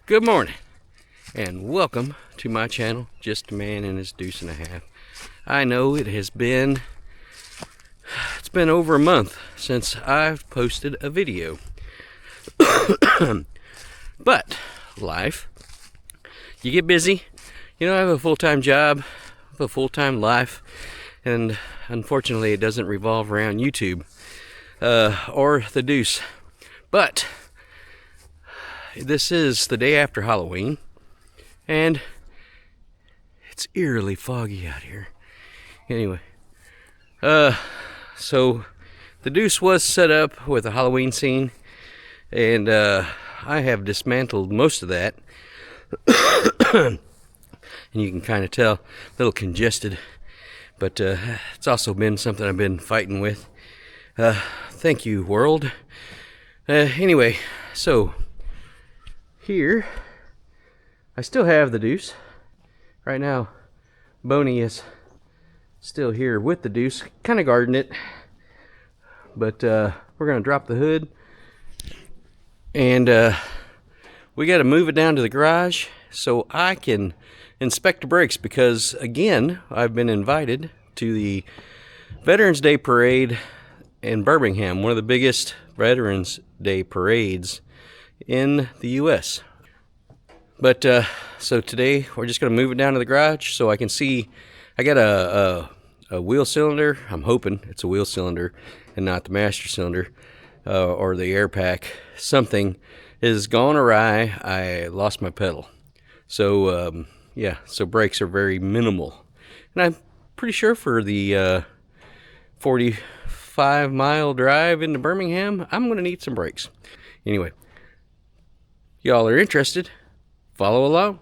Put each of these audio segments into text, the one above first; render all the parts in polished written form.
Good morning, and welcome to my channel, Just a Man and His Deuce and a Half. I know it's been over a month since I've posted a video. But life, you get busy. I have a full-time job, I have a full-time life, and unfortunately it doesn't revolve around YouTube or the Deuce. But this is the day after Halloween, and it's eerily foggy out here. Anyway, so the Deuce was set up with a Halloween scene, and I have dismantled most of that. And you can kind of tell, a little congested, but it's also been something I've been fighting with. Thank you, world. Anyway, so here, I still have the Deuce. Right now, Boney is still here with the Deuce, kind of guarding it. But we're going to drop the hood. And we got to move it down to the garage so I can inspect the brakes. Because, again, I've been invited to the Veterans Day Parade in Birmingham, one of the biggest Veterans Day parades in the U.S. But so today we're just going to move it down to the garage so I can see. I got a wheel cylinder. I'm hoping it's a wheel cylinder and not the master cylinder or the air pack. Something is gone awry. I lost my pedal. So yeah, so brakes are very minimal, and I'm pretty sure for the 45-mile drive into Birmingham, I'm going to need some brakes. Anyway, y'all are interested, follow along.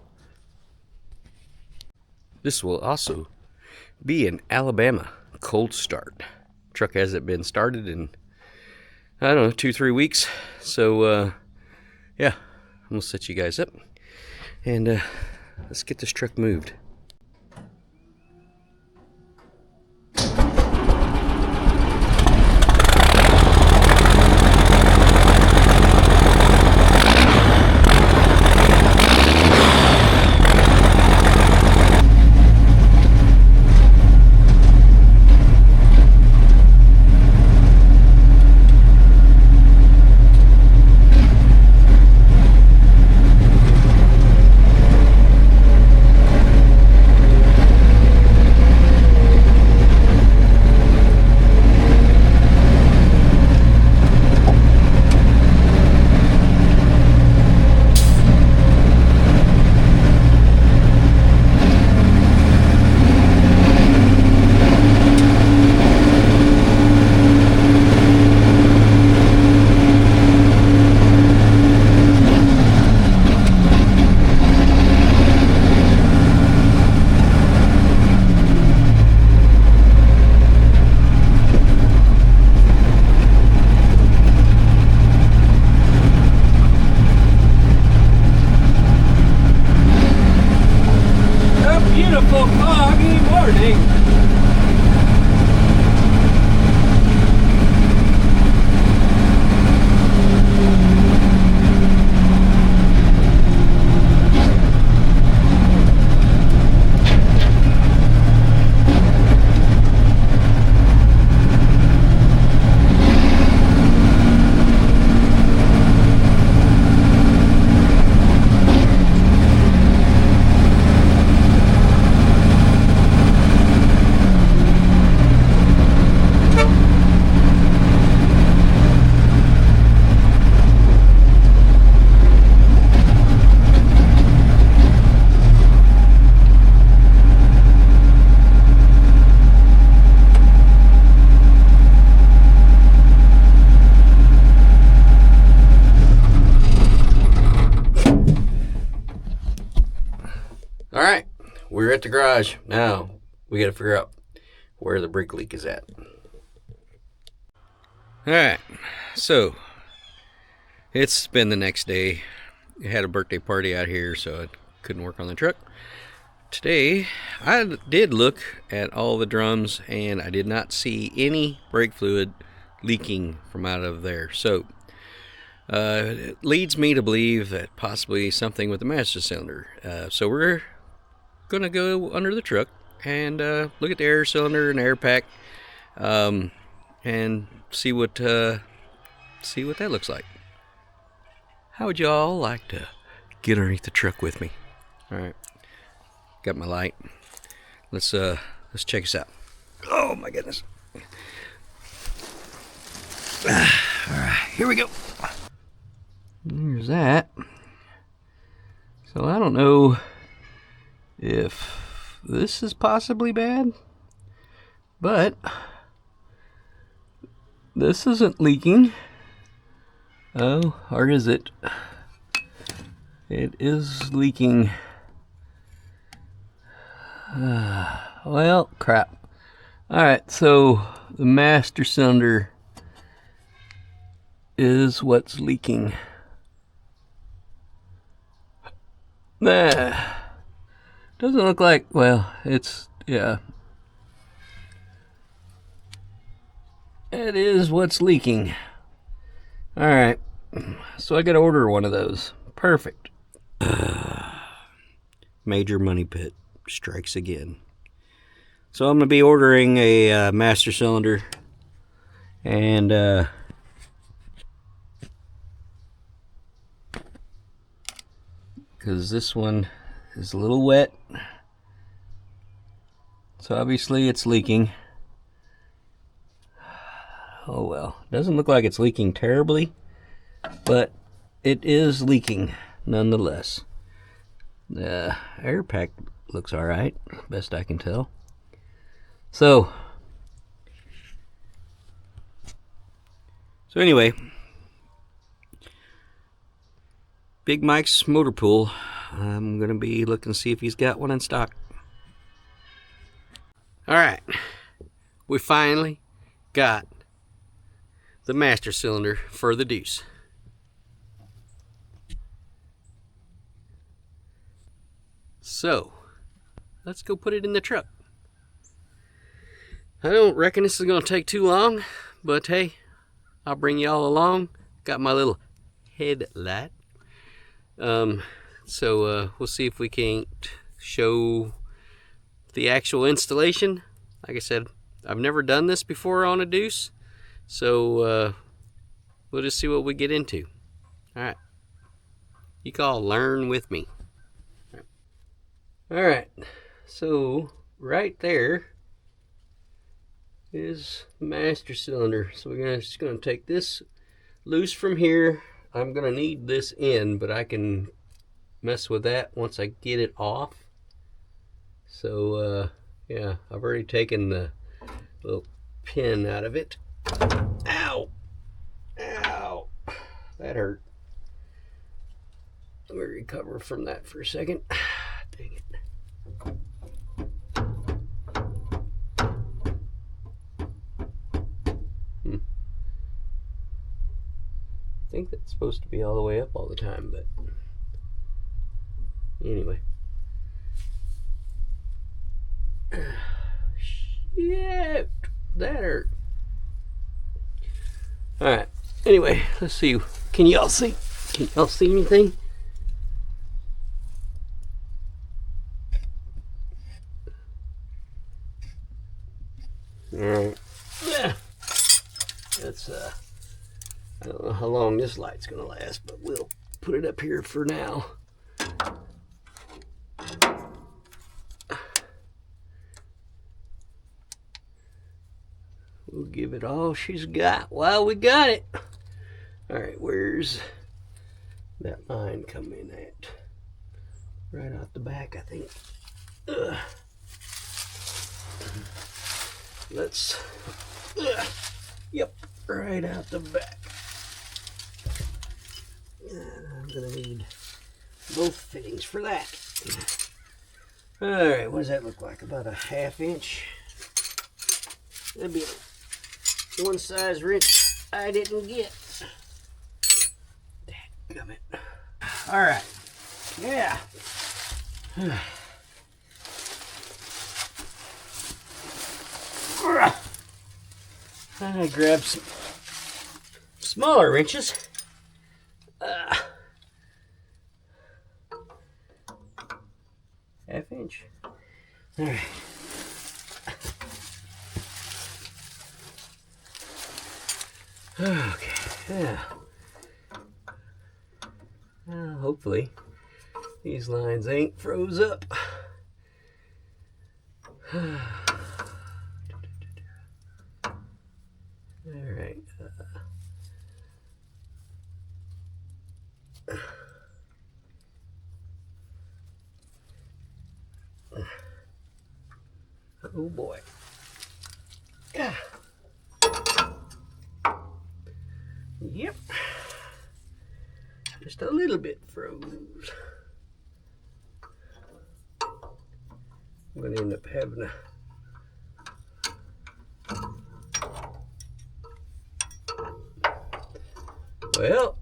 This will also be an Alabama cold start. Truck hasn't been started in, I don't know, 2-3 weeks. So yeah, I'm gonna set you guys up, and let's get this truck moved. Beautiful foggy morning. Alright, we're at the garage. Now, we got to figure out where the brake leak is at. Alright, so, it's been the next day. I had a birthday party out here, so I couldn't work on the truck. Today, I did look at all the drums, and I did not see any brake fluid leaking from out of there. So, it leads me to believe that possibly something with the master cylinder. So we're gonna go under the truck and look at the air cylinder and air pack, and see what that looks like. How would y'all like to get underneath the truck with me? All right, got my light. Let's check this out. Oh my goodness! All right, here we go. There's that. So I don't know if this is possibly bad, but this isn't leaking. Oh, or is it? It is leaking. Well, crap. Alright, so the master cylinder is what's leaking. Doesn't look like, well, it's, yeah. It is what's leaking. Alright, so I gotta order one of those. Perfect. Major money pit strikes again. So I'm gonna be ordering a master cylinder, and because this one is a little wet, so obviously it's leaking. Oh well, doesn't look like it's leaking terribly, but it is leaking nonetheless. The air pack looks alright, best I can tell. So anyway, Big Mike's motor pool. I'm gonna be looking to see if he's got one in stock. Alright, we finally got the master cylinder for the Deuce. So let's go put it in the truck. I don't reckon this is gonna take too long, but hey, I'll bring y'all along. Got my little headlight. So we'll see if we can't show the actual installation. Like I said, I've never done this before on a Deuce, so we'll just see what we get into. Alright, you can all learn with me. Alright, so right there is the master cylinder. So we're just gonna take this loose from here. I'm gonna need this in, but I can mess with that once I get it off. So yeah, I've already taken the little pin out of it. Ow! Ow! That hurt. Let me recover from that for a second. Dang it. I think that's supposed to be all the way up all the time, but anyway. Shit, that hurt. Alright, anyway, let's see. Can y'all see? Can y'all see anything? Alright. Yeah. That's I don't know how long this light's gonna last, but we'll put it up here for now. We'll give it all she's got while we got it. Alright, where's that line come in at? Right out the back, I think. Let's, yep, right out the back. I'm gonna need both fittings for that. Alright, what does that look like? About a 1/2 inch. That'd be one size wrench I didn't get. Dadgummit. Alright, yeah. I grabbed some smaller wrenches. Half inch. All right. Okay. Yeah. Hopefully these lines ain't froze up. All right. Oh boy. Yeah. Yep. Just a little bit froze. I'm going to end up having to... Well...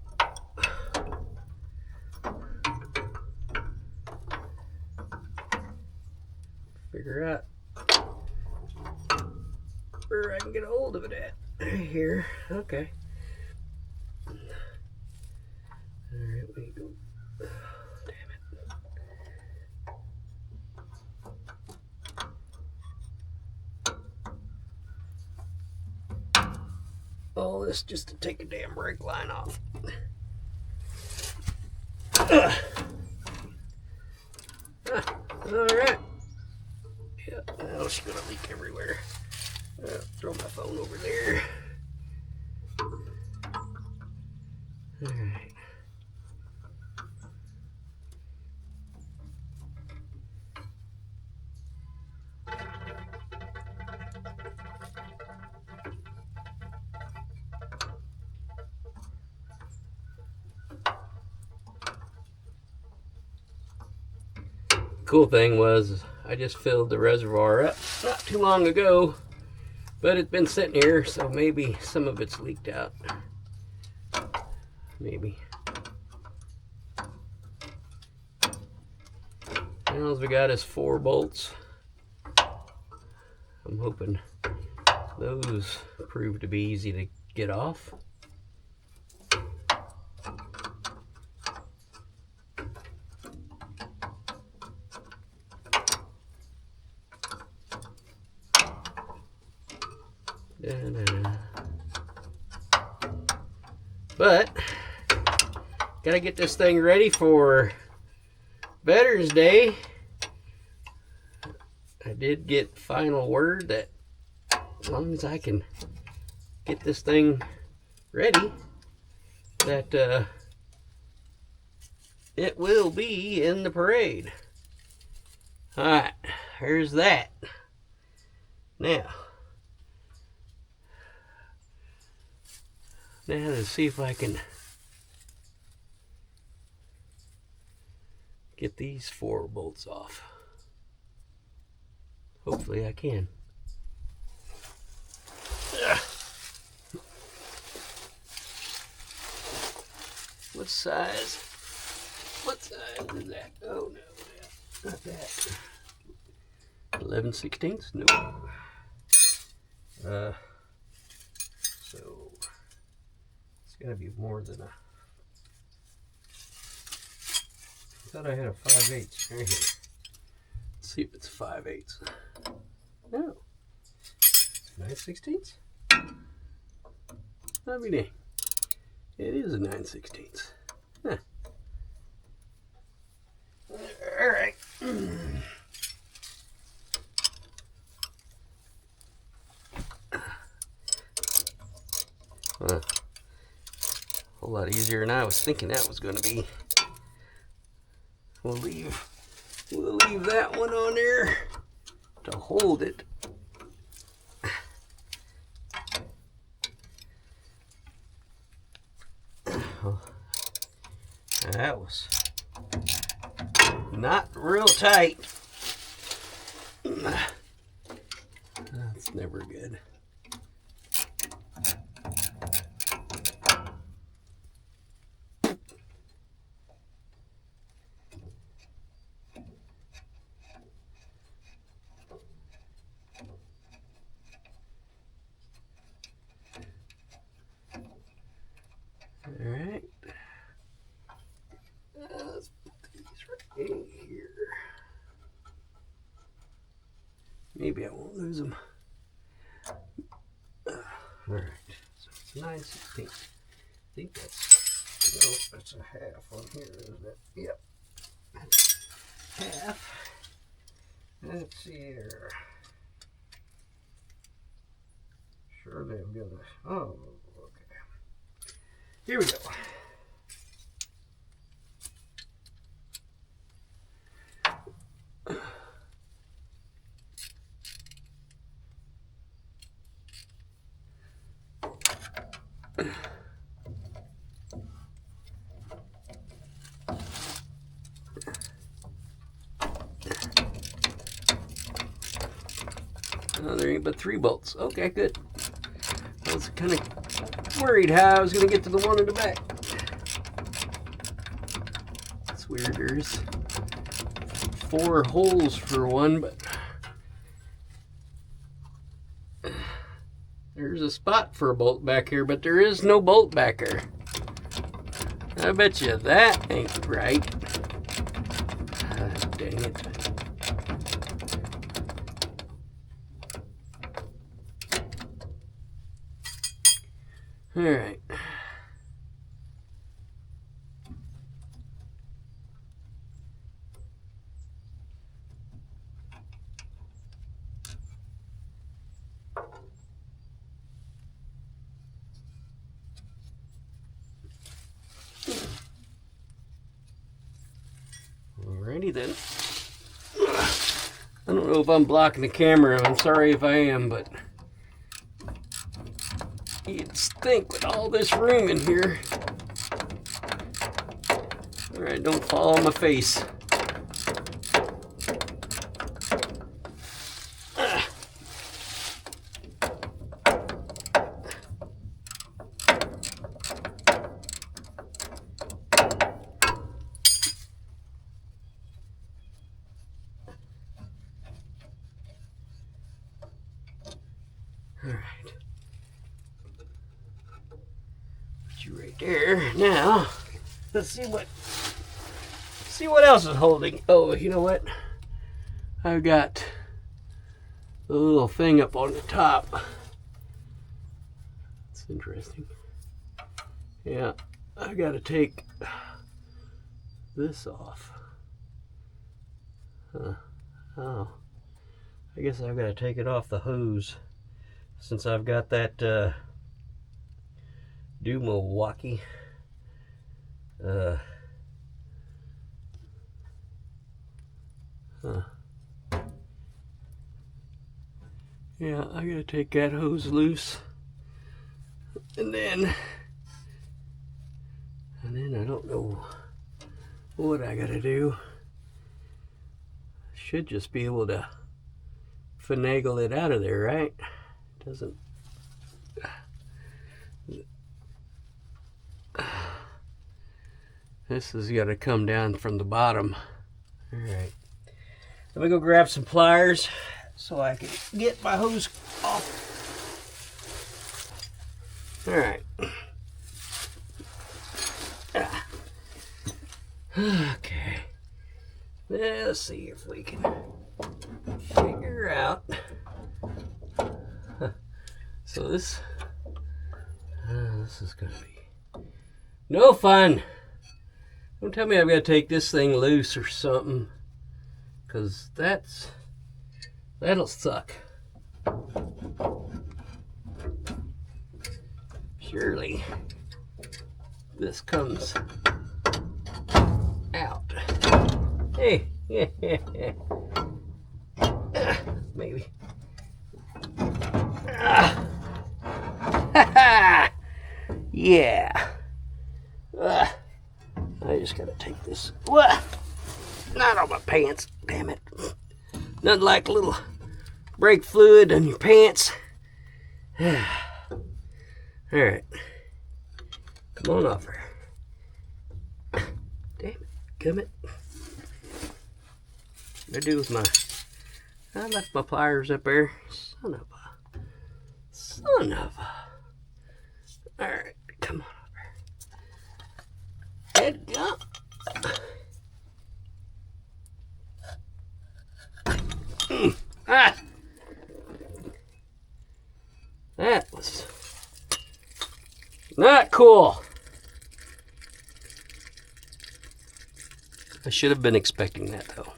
figure out where I can get a hold of it at. Here. Okay. Alright, where you go? Oh, damn it. All this just to take a damn brake line off. Alright. Yeah, now she's gonna leak everywhere. Throw my phone over there. Alright. Cool thing was I just filled the reservoir up not too long ago, but it's been sitting here, so maybe some of it's leaked out. Maybe. All we got is 4 bolts. I'm hoping those prove to be easy to get off. But gotta get this thing ready for Veterans Day. I did get final word that as long as I can get this thing ready, that it will be in the parade. Alright, here's that. Now to see if I can get these 4 bolts off. Hopefully I can. What size is that? Oh no, not that. 11/16? No. So it's gotta be more than a... I thought I had a 5/8 right here. Let's see if it's 5/8. No. It's 9/16. I'll be dang. It is a 9/16. Huh. Alright. A whole lot easier than I was thinking that was going to be. We'll leave that one on there to hold it. That was not real tight. That's never good. All right. Maybe I won't lose them. Alright, so it's 9/16. I think that's a half on here, isn't it? Yep. Half. Let's see here. Surely I'm gonna. Oh, okay. Here we go. Oh, there ain't but 3 bolts. Okay, good. I was kind of worried how I was going to get to the one in the back. It's weird. There's 4 holes for one, but there's a spot for a bolt back here, but there is no bolt back here. I bet you that ain't right. Dang it. All right. Alrighty then. I don't know if I'm blocking the camera. I'm sorry if I am, but you'd think with all this room in here. Alright, don't fall on my face. Alright. Put you right there. Now, let's see what else is holding. Oh, you know what? I've got a little thing up on the top. That's interesting. Yeah, I gotta take this off. Oh. I guess I've got to take it off the hose since I've got that Do Milwaukee yeah, I gotta take that hose loose, and then I don't know what I gotta do. Should just be able to finagle it out of there, right? Doesn't. This has got to come down from the bottom. All right. Let me go grab some pliers so I can get my hose off. All right. Okay. Let's see if we can figure out. So this is gonna be no fun. Don't tell me I've got to take this thing loose or something, because that'll suck. Surely this comes out. Hey, maybe. Yeah. I just gotta take this. What? Not on my pants. Damn it. Nothing like a little brake fluid on your pants. Alright. Come on off her. Damn it. Come it. What do I do with my. I left my pliers up there. Son of a. Alright. Come on over. Head go. Not cool. I should have been expecting that though.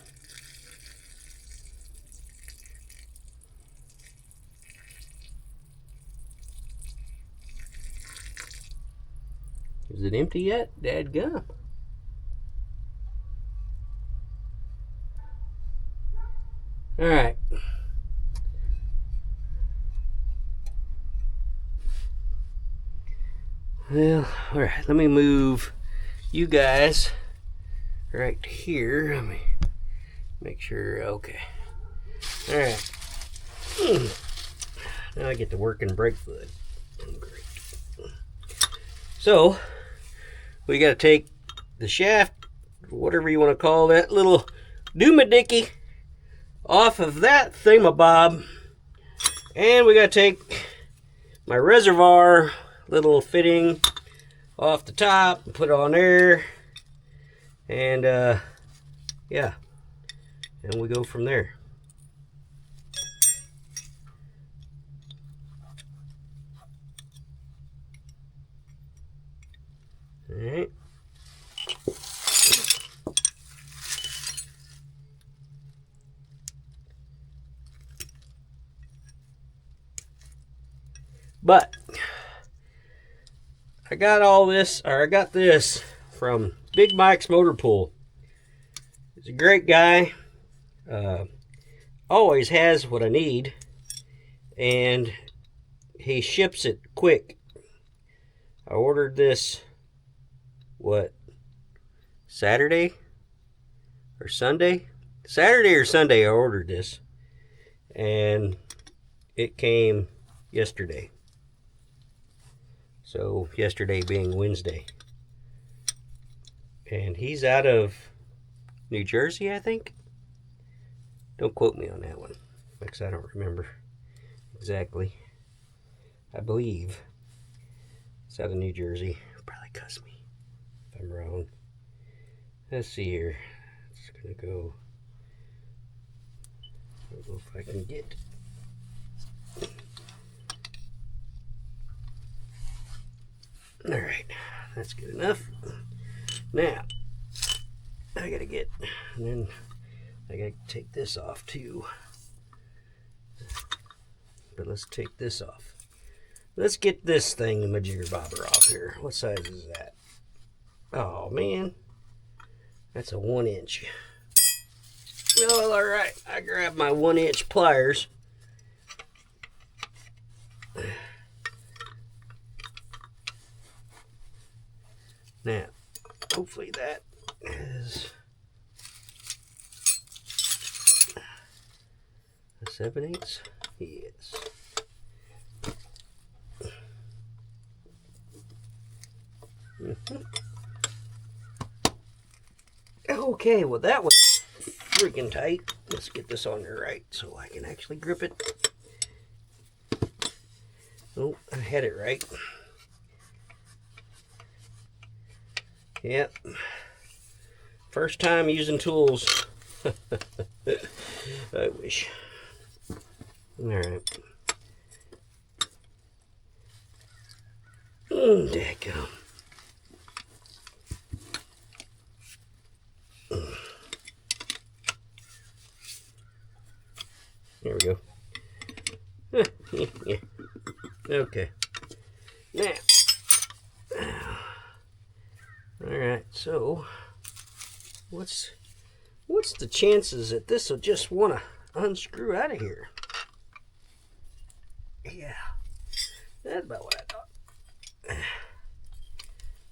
Is it empty yet? Dadgum. Alright. Well, alright, let me move you guys right here. Let me make sure, okay. Alright. Now I get to work in brake fluid. Great. So, we got to take the shaft, whatever you want to call that little doomadickie, off of that thingamabob. And we got to take my reservoir little fitting off the top and put it on there. And yeah, and we go from there. All right. But I got all this, or I got this from Big Mike's Motor Pool. He's a great guy. Always has what I need, and he ships it quick. I ordered this, what, Saturday or Sunday? Saturday or Sunday I ordered this, and it came yesterday. So yesterday being Wednesday. And he's out of New Jersey, I think. Don't quote me on that one, because I don't remember exactly. I believe it's out of New Jersey. Probably cuss me if I'm wrong. Let's see here. It's gonna go. I don't know if I can get. All right, that's good enough. Now I gotta get, and then I gotta take this off too. But let's take this off. Let's get this thing, my jigger bobber, off here. What size is that? Oh man, that's a 1 inch. Well, all right. I grabbed my 1 inch pliers. Now, hopefully that is a 7/8. Yes. Okay, well that was freaking tight. Let's get this on there right so I can actually grip it. Oh, I had it right. Yep. First time using tools. I wish. Alright. Dadgum. There we go. Yeah. Okay. Now. Alright, so what's the chances that this will just want to unscrew out of here? Yeah. That's about what I thought.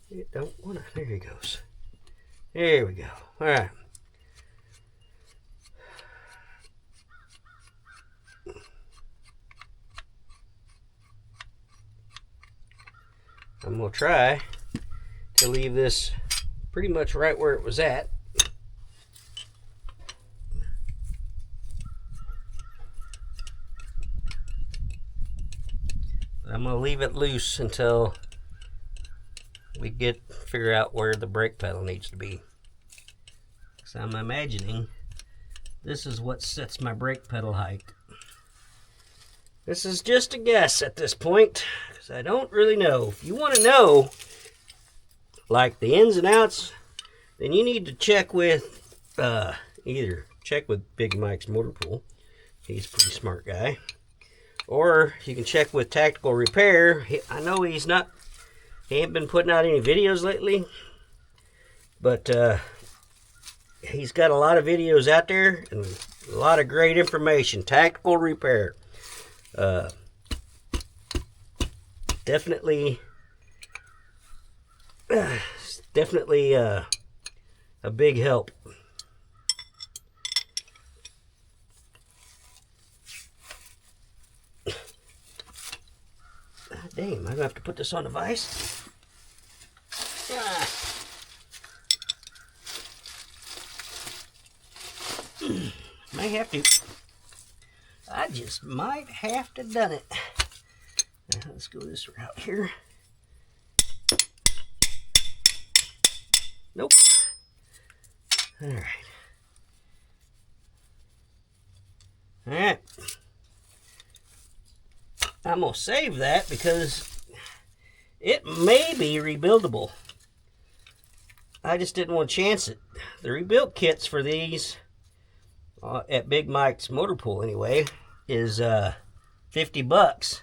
It don't want to. There he goes. There we go. Alright. I'm going to try to leave this pretty much right where it was at. I'm going to leave it loose until we figure out where the brake pedal needs to be. So I'm imagining this is what sets my brake pedal height. This is just a guess at this point, because So I don't really know. If you want to know, like, the ins and outs, then you need to check with, either check with Big Mike's Motor Pool. He's a pretty smart guy. Or you can check with Tactical Repair. I know he ain't been putting out any videos lately, but he's got a lot of videos out there and a lot of great information. Tactical Repair. Definitely a big help. Dang, am I gonna have to put this on the vise? Might have to. I just might have to done it. Now, let's go this route here. Nope. All right. All right. I'm gonna save that because it may be rebuildable. I just didn't want to chance it. The rebuild kits for these at Big Mike's Motor Pool anyway is $50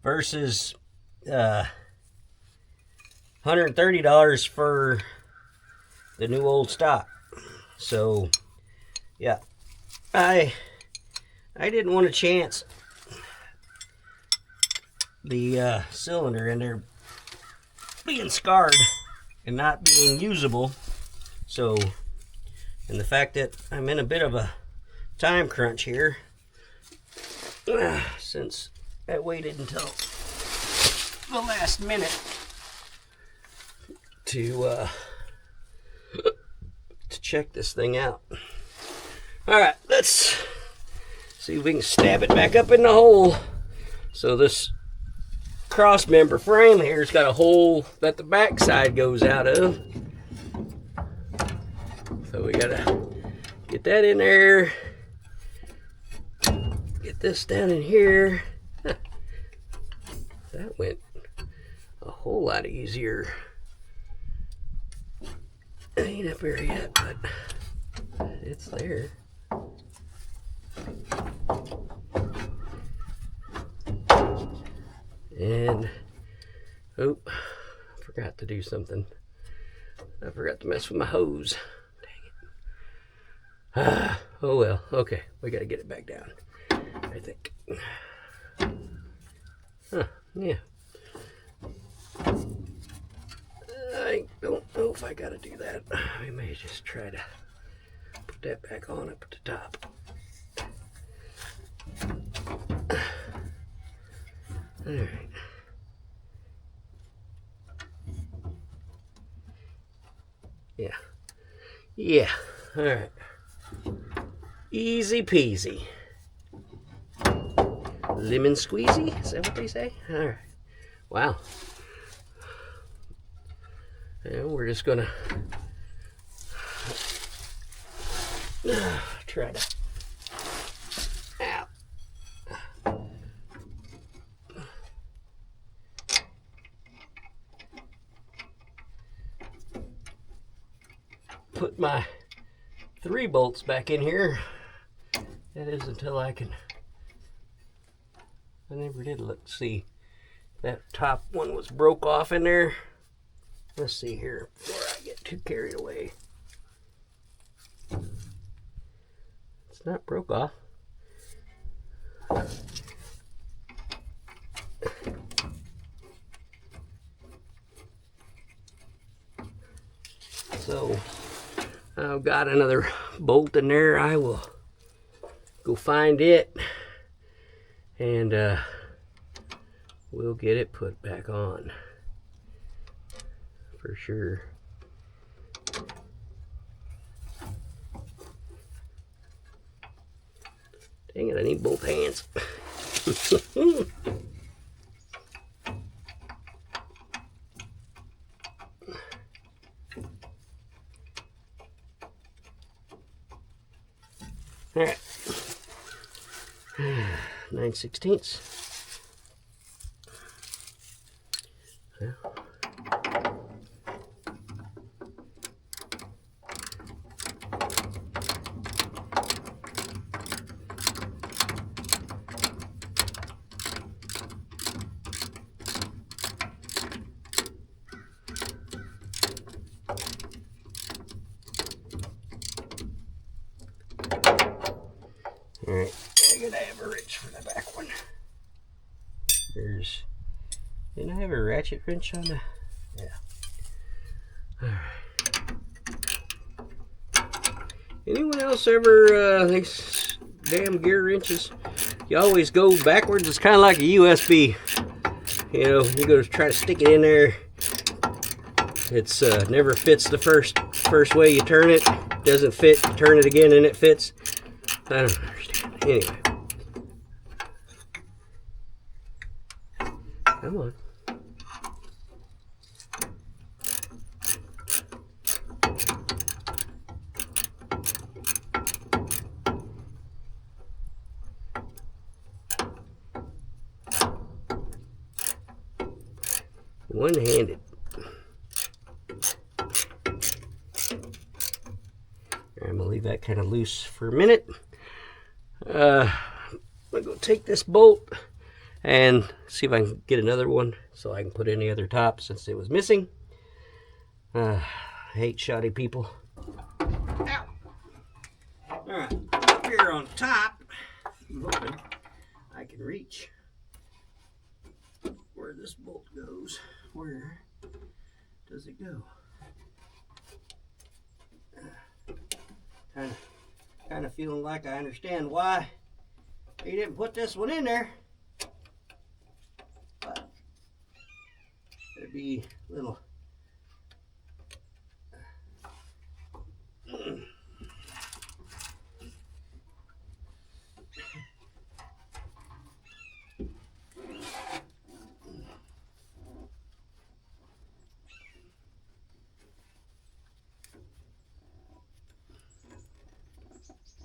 versus $130 for the new old stock. So yeah, I didn't want to chance the cylinder in there being scarred and not being usable. So, and the fact that I'm in a bit of a time crunch here, since I waited until the last minute to check this thing out. All right, let's see if we can stab it back up in the hole. So this cross member frame here's got a hole that the back side goes out of. So we gotta get that in there. Get this down in here. That went a whole lot easier. It ain't up here yet, but it's there. And, oh, I forgot to do something. I forgot to mess with my hose. Dang it. Oh well, okay. We gotta get it back down, I think. Huh, yeah. I don't know if I gotta do that. I may just try to put that back on up at the top. All right. Yeah. Yeah. All right. Easy peasy. Lemon squeezy? Is that what they say? All right. Wow. And we're just gonna try to. Ow. Put my 3 bolts back in here. That is until I can. I never did look see. That top one was broke off in there. Let's see here before I get too carried away. It's not broke off. So I've got another bolt in there. I will go find it and we'll get it put back on for sure. Dang it, I need both hands. All right, 9/16. Alright, I gotta have a wrench for the back one. Didn't I have a ratchet wrench on the... Yeah. Alright. Anyone else ever, these damn gear wrenches, you always go backwards? It's kind of like a USB. You know, you go to try to stick it in there. It's never fits the first way you turn it. Doesn't fit. Turn it again and it fits. I don't understand. Anyway. Come on. One-handed. I'm gonna leave that kind of loose for a minute. I'm gonna go take this bolt and see if I can get another one so I can put in the other top since it was missing. I hate shoddy people. Ow! Alright, up here on top, I'm hoping I can reach where this bolt goes. Where does it go? Kind of feeling like I understand why he didn't put this one in there. But it'd be a little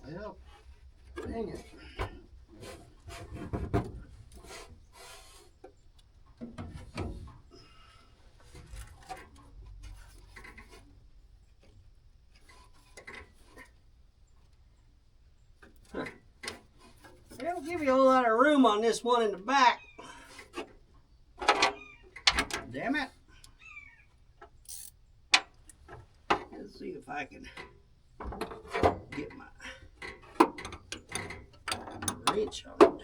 well, dang it. They don't give you a whole lot of room on this one in the back. Damn it. Let's see if I can get my wrench on it.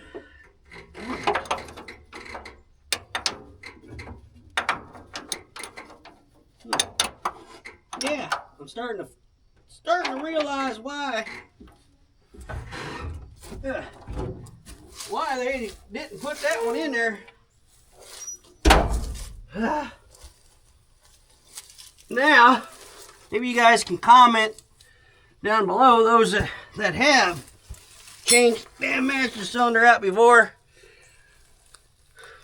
Yeah, I'm starting to realize why they didn't put that one in there. Now, maybe you guys can comment down below, those that have changed damn master cylinder out before.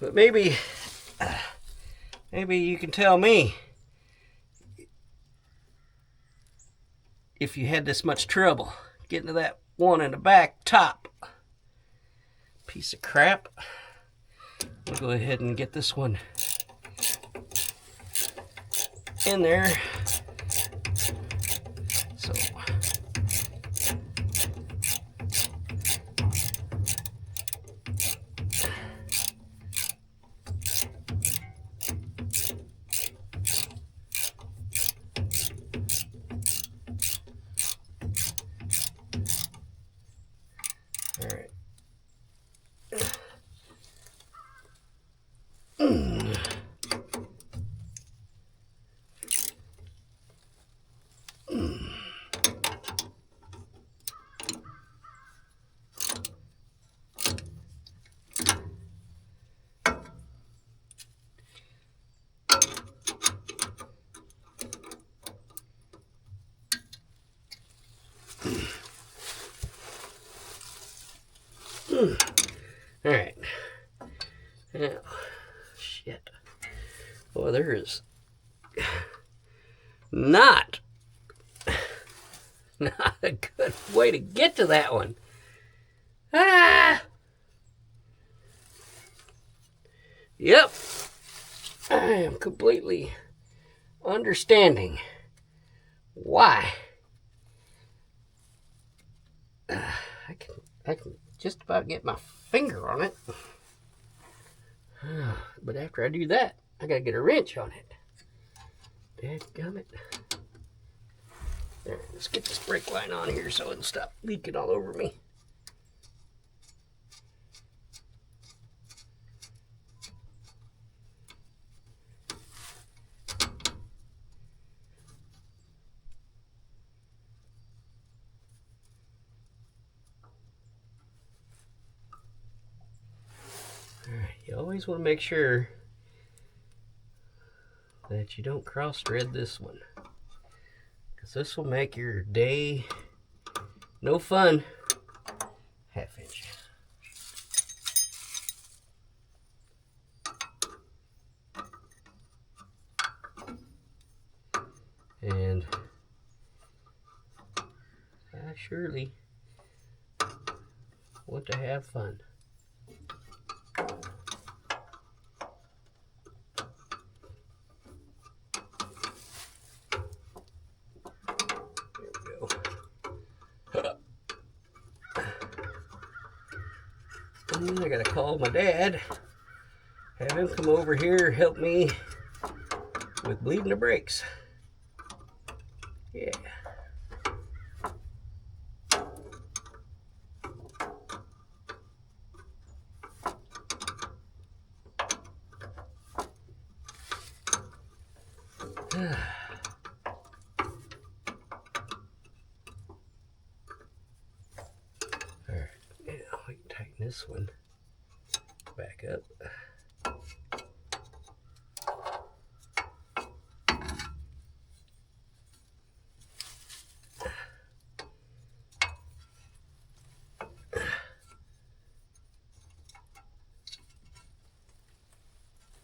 But maybe you can tell me if you had this much trouble getting to that one in the back top. Piece of crap. I'll go ahead and get this one in there. So all right. All right. Now, shit. Well, there is not a good way to get to that one. Ah! Yep. I am completely understanding why. I can just about get my finger on it. But after I do that, I gotta get a wrench on it. Dadgummit. There, let's get this brake line on here so it'll stop leaking all over me. always want to make sure that you don't cross thread this one, because this will make your day no fun. 1/2 inch. And I surely want to have fun. There we go. And then I gotta call my dad, have him come over here, help me with bleeding the brakes. Yeah. Alright, now we can tighten this one back up.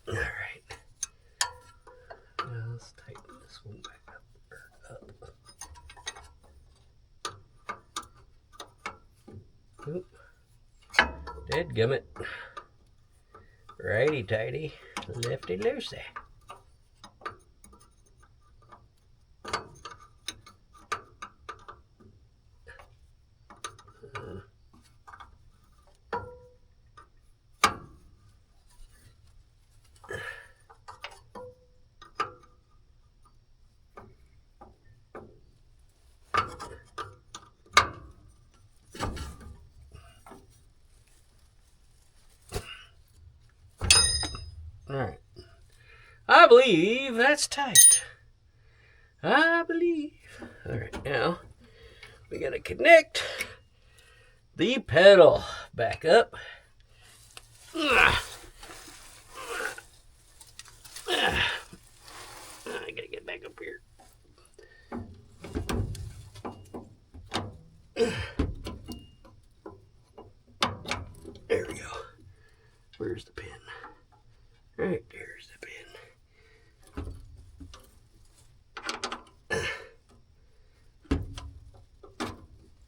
Alright. Now let's tighten this one back up. Oop. Dadgummit. Righty tighty, lefty loosey. Alright. I believe that's tight. I believe. Alright, now we gotta connect the pedal back up. I gotta get back up here. There we go. Where's the pin? Right there's the pin.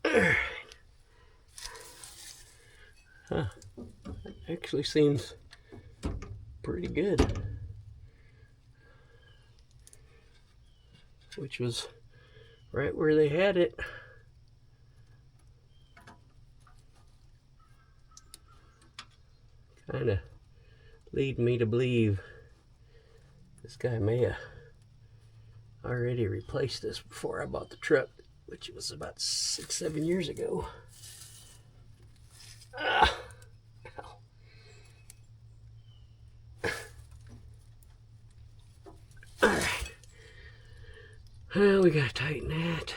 Alright. Huh. That actually seems pretty good. Which was right where they had it. Kinda lead me to believe this guy may have already replaced this before I bought the truck, which was about 6-7 years ago. Alright. Well, we gotta tighten that.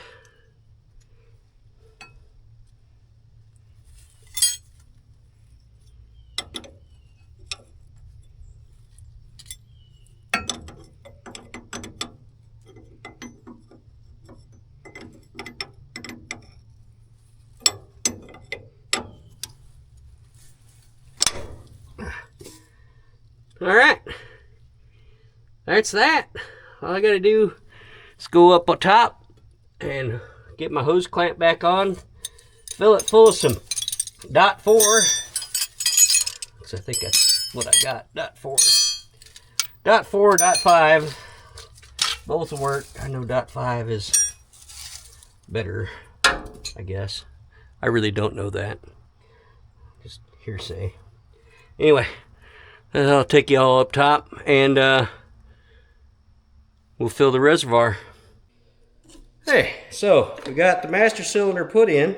Alright, that's that. All I gotta do is go up on top and get my hose clamp back on, fill it full of some .4, so I think that's what I got, .4, .5, both will work. I know .5 is better, I guess. I really don't know that, just hearsay. Anyway, I'll take you all up top and we'll fill the reservoir. Hey, so we got the master cylinder put in,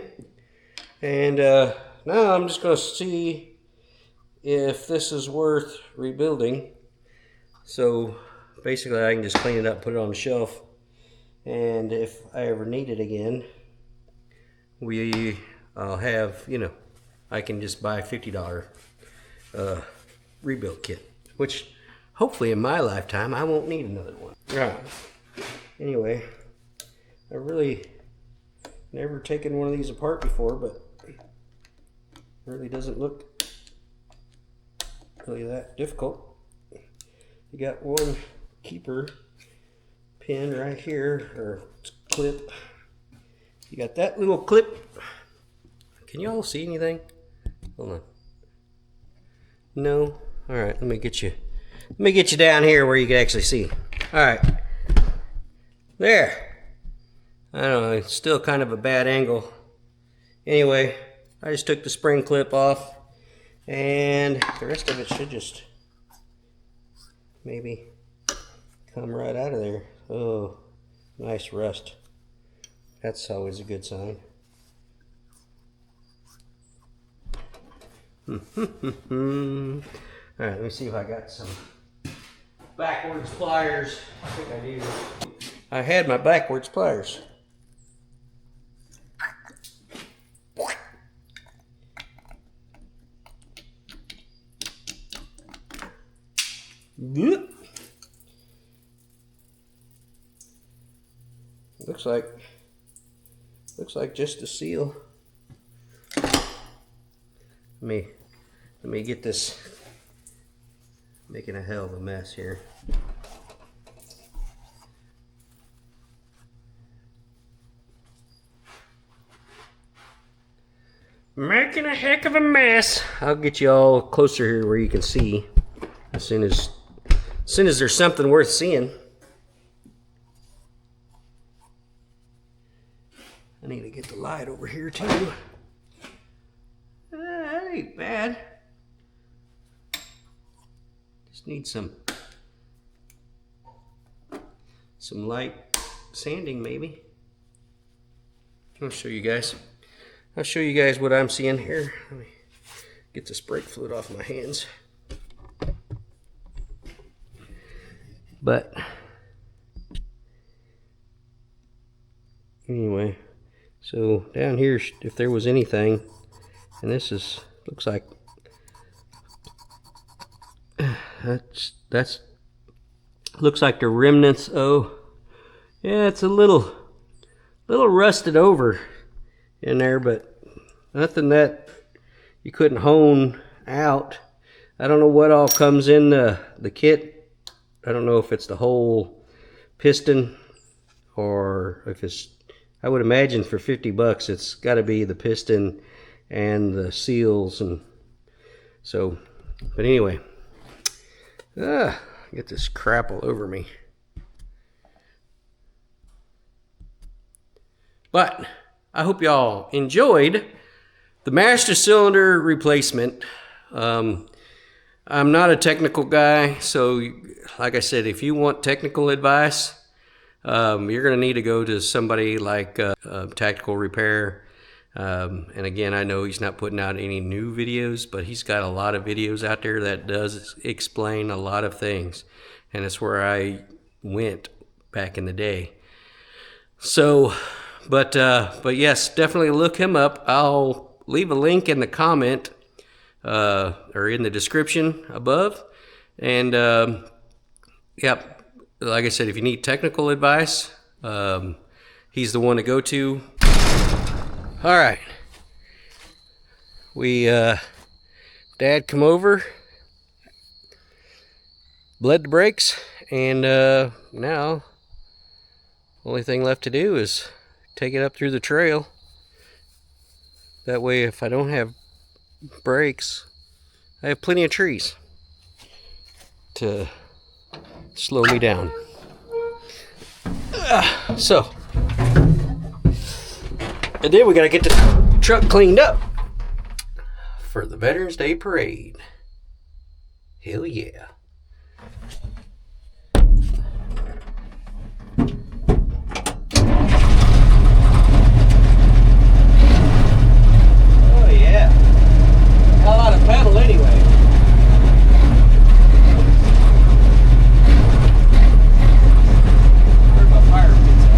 and now I'm just going to see if this is worth rebuilding. So basically I can just clean it up, put it on the shelf, and if I ever need it again, I'll have, you know, I can just buy $50 rebuild kit, which hopefully in my lifetime I won't need another one. Right. Anyway, I really never taken one of these apart before, but it really doesn't look really that difficult. You got one keeper pin right here, or clip. You got that little clip. Can you all see anything? Hold on. No? Alright, let me get you down here where you can actually see. Alright. There. I don't know, it's still kind of a bad angle. Anyway, I just took the spring clip off, and the rest of it should just maybe come right out of there. Oh, nice rust. That's always a good sign. Alright, let me see if I got some backwards pliers. I think I do. I had my backwards pliers. Looks like just a seal. Let me get this, making a hell of a mess here. Making a heck of a mess. I'll get you all closer here where you can see as soon as there's something worth seeing. I need to get the light over here too. That ain't bad. Just need some light sanding maybe. I'll show you guys. I'll show you guys what I'm seeing here. Let me get this brake fluid off my hands. But anyway, so down here, if there was anything, and this looks like that's looks like the remnants. Oh, yeah, it's a little rusted over in there, but nothing that you couldn't hone out. I don't know what all comes in the kit. I don't know if it's the whole piston or if it's, I would imagine for 50 bucks it's got to be the piston and the seals, and so, but anyway, get this crap all over me. But I hope y'all enjoyed the master cylinder replacement. I'm not a technical guy, so like I said, if you want technical advice, you're going to need to go to somebody like Tactical Repair. And again, I know he's not putting out any new videos, but he's got a lot of videos out there that does explain a lot of things, and it's where I went back in the day. So, but yes, definitely look him up. I'll leave a link in the comment or in the description above. And yep, like I said, if you need technical advice, he's the one to go to. All right, Dad come over, bled the brakes, and now only thing left to do is take it up through the trail. That way, if I don't have brakes, I have plenty of trees to slow me down. So, and then we gotta get the truck cleaned up for the Veterans Day Parade. Hell yeah. Oh yeah. Got a lot of pedal anyway. Where my fire pit's at.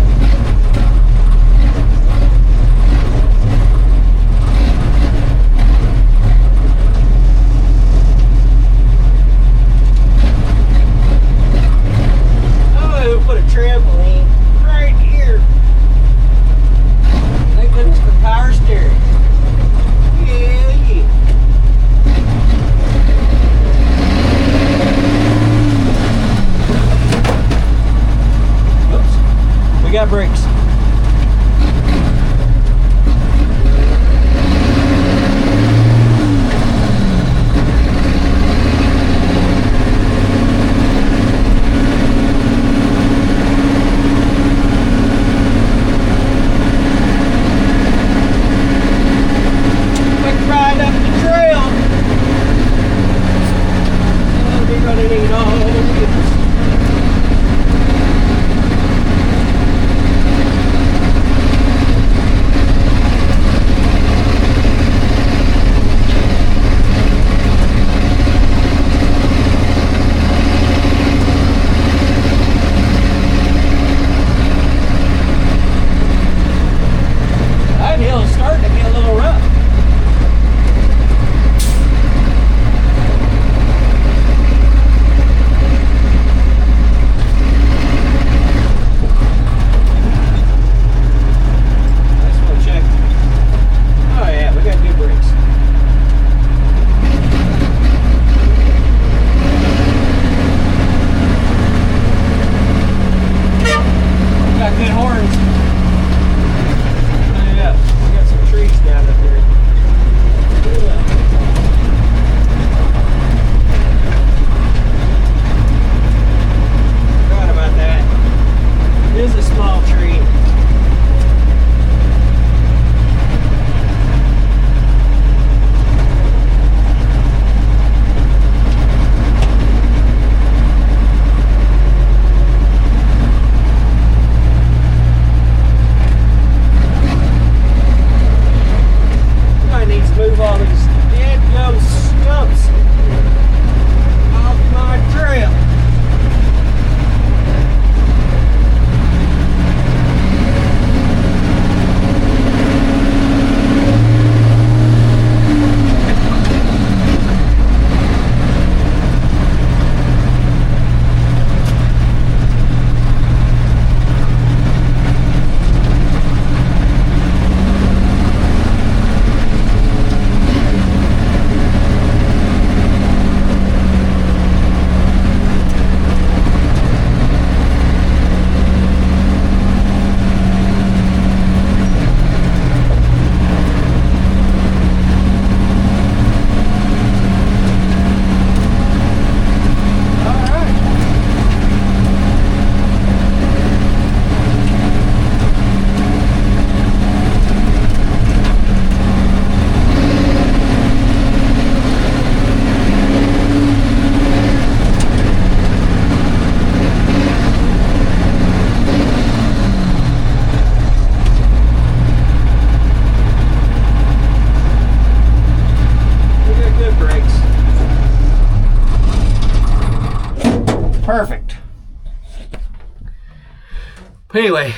Anyway,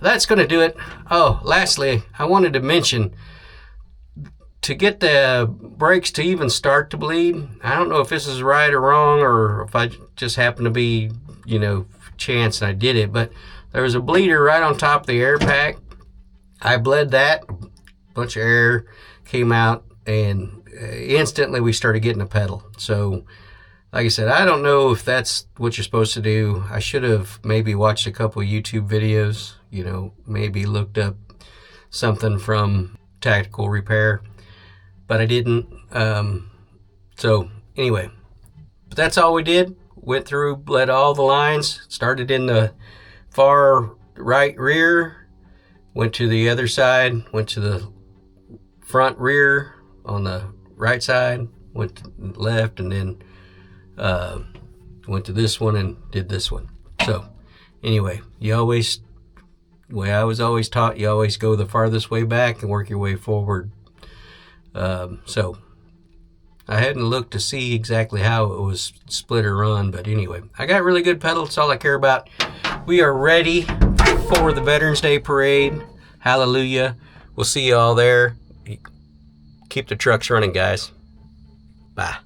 that's going to do it. Oh, lastly, I wanted to mention, to get the brakes to even start to bleed, I don't know if this is right or wrong, or if I just happened to be, chance and I did it, but there was a bleeder right on top of the air pack. I bled that. A bunch of air came out, and instantly we started getting a pedal. So, like I said, I don't know if that's what you're supposed to do. I should have maybe watched a couple of YouTube videos, maybe looked up something from Tactical Repair, but I didn't. So anyway, but that's all we did. Went through, bled all the lines, started in the far right rear, went to the other side, went to the front rear on the right side, went to the left, and then went to this one and did this one. So anyway, way I was always taught, you always go the farthest way back and work your way forward. So I hadn't looked to see exactly how it was split or run, but anyway, I got really good pedal. That's all I care about. We are ready for the Veterans Day Parade. Hallelujah. We'll see you all there. Keep the trucks running, guys. Bye.